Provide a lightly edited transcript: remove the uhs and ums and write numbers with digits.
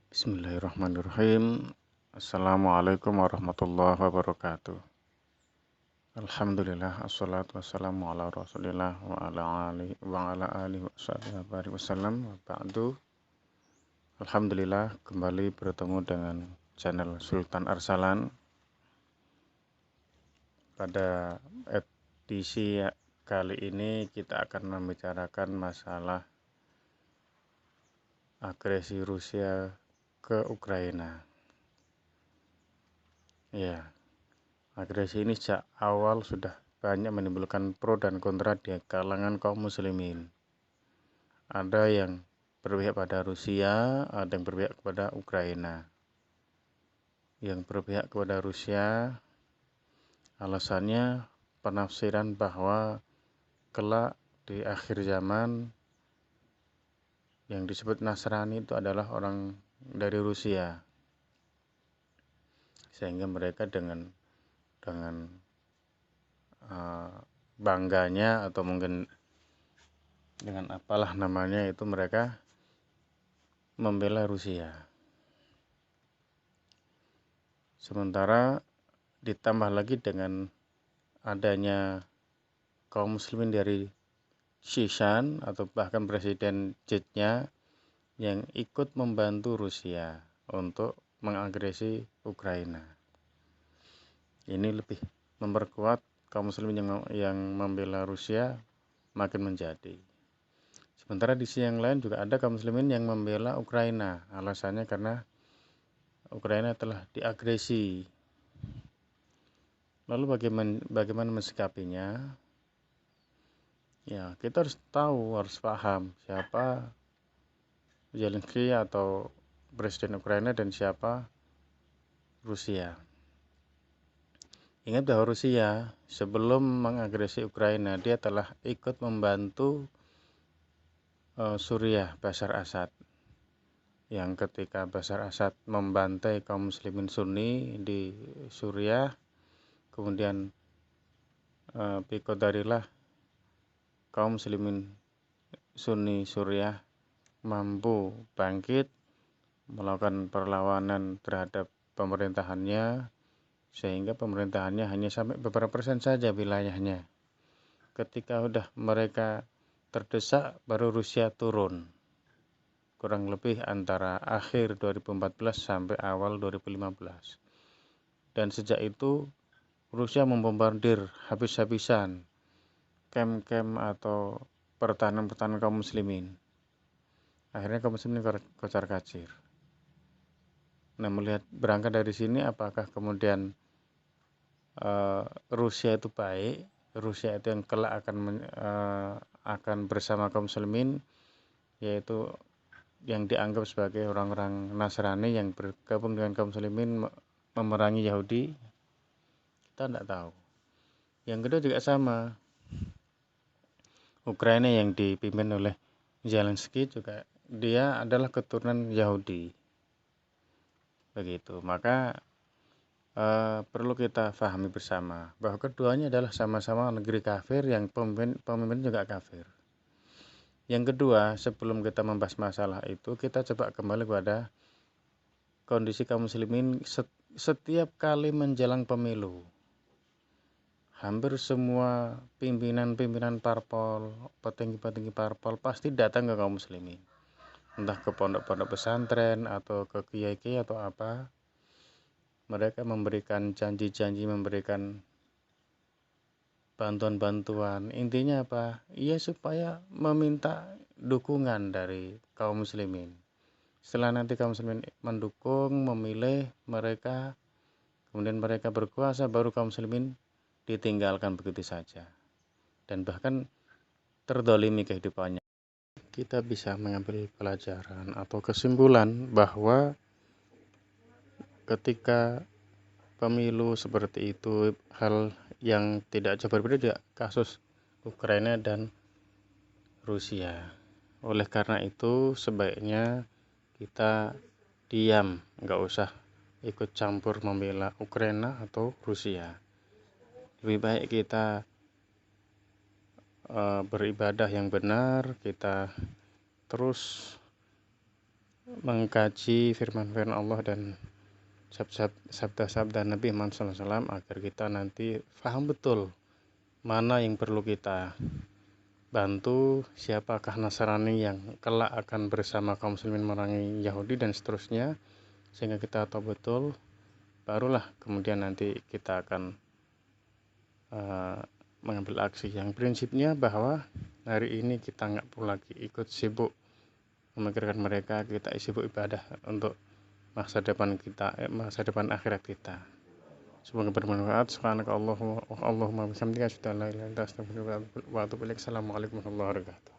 Bismillahirrahmanirrahim. Assalamualaikum warahmatullahi wabarakatuh. Alhamdulillah, assalatu wassalamu ala rasulillah wa ala alihi wasallam wa ba'du. Alhamdulillah, kembali bertemu dengan channel Sultan Arsalan. Pada edisi kali ini kita akan membicarakan masalah agresi Rusia ke Ukraina. Ya, agresi ini sejak awal sudah banyak menimbulkan pro dan kontra di kalangan kaum muslimin. Ada yang berpihak pada Rusia, ada yang berpihak kepada Ukraina. Yang berpihak kepada Rusia, alasannya penafsiran bahwa kelak di akhir zaman yang disebut Nasrani itu adalah orang dari Rusia. Sehingga mereka dengan bangganya atau mungkin dengan apalah namanya itu mereka membela Rusia. Sementara ditambah lagi dengan adanya kaum muslimin dari Shishan atau bahkan presiden Jetnya yang ikut membantu Rusia untuk mengagresi Ukraina. Ini lebih memperkuat kaum muslimin yang membela Rusia makin menjadi. Sementara di sisi yang lain juga ada kaum muslimin yang membela Ukraina. Alasannya karena Ukraina telah diagresi. Lalu bagaimana mensikapinya? Ya, kita harus tahu, harus paham siapa Zelensky atau presiden Ukraina dan siapa Rusia. Ingat bahwa Rusia sebelum mengagresi Ukraina, dia telah ikut membantu Suriah Bashar Assad. Yang ketika Bashar Assad membantai kaum muslimin Sunni di Suriah, kemudian biqadarilah kaum muslimin Sunni Suriah mampu bangkit melakukan perlawanan terhadap pemerintahannya, sehingga pemerintahannya hanya sampai beberapa persen saja wilayahnya. Ketika udah mereka terdesak, baru Rusia turun. Kurang lebih antara akhir 2014 sampai awal 2015. Dan sejak itu Rusia membombardir habis-habisan kem-kem atau pertahanan-pertahanan kaum muslimin. Akhirnya kaum muslimin kocar-kacir. Nah, melihat berangkat dari sini, apakah kemudian Rusia itu baik, Rusia itu yang kelak akan bersama kaum muslimin, yaitu yang dianggap sebagai orang-orang Nasrani yang bergabung dengan kaum muslimin memerangi Yahudi? Kita tidak tahu. Yang kedua juga sama, Ukraina yang dipimpin oleh Zelensky juga dia adalah keturunan Yahudi. Begitu. Maka perlu kita pahami bersama bahwa keduanya adalah sama-sama negeri kafir yang pemimpin juga kafir. Yang kedua, sebelum kita membahas masalah itu, kita coba kembali kepada kondisi kaum muslimin setiap kali menjelang pemilu. Hampir semua pimpinan-pimpinan parpol, petinggi-petinggi parpol pasti datang ke kaum muslimin. Entah ke pondok-pondok pesantren atau ke kiai-kiai atau apa. Mereka memberikan janji-janji, memberikan bantuan-bantuan. Intinya apa? Iya, supaya meminta dukungan dari kaum muslimin. Setelah nanti kaum muslimin mendukung, memilih mereka, kemudian mereka berkuasa, baru kaum muslimin ditinggalkan begitu saja. Dan bahkan terdolimi kehidupannya. Kita bisa mengambil pelajaran atau kesimpulan bahwa ketika pemilu seperti itu, hal yang tidak jauh berbeda juga kasus Ukraina dan Rusia. Oleh karena itu sebaiknya kita diam, nggak usah ikut campur membela Ukraina atau Rusia. Lebih baik kita beribadah yang benar, kita terus mengkaji firman-firman Allah dan sabda-sabda Nabi Muhammad SAW agar kita nanti paham betul mana yang perlu kita bantu, siapakah Nasrani yang kelak akan bersama kaum muslimin memerangi Yahudi dan seterusnya, sehingga kita tahu betul, barulah kemudian nanti kita akan mengambil aksi yang prinsipnya bahwa hari ini kita nggak perlu lagi ikut sibuk memikirkan mereka, kita sibuk ibadah untuk masa depan kita, masa depan akhirat kita. Semoga bermanfaat. Subhanaka Allahumma wa bihamdika asyhadu an la ilaha illa anta astaghfiruka wa atubu ilaik. Assalamualaikum warahmatullahi wabarakatuh.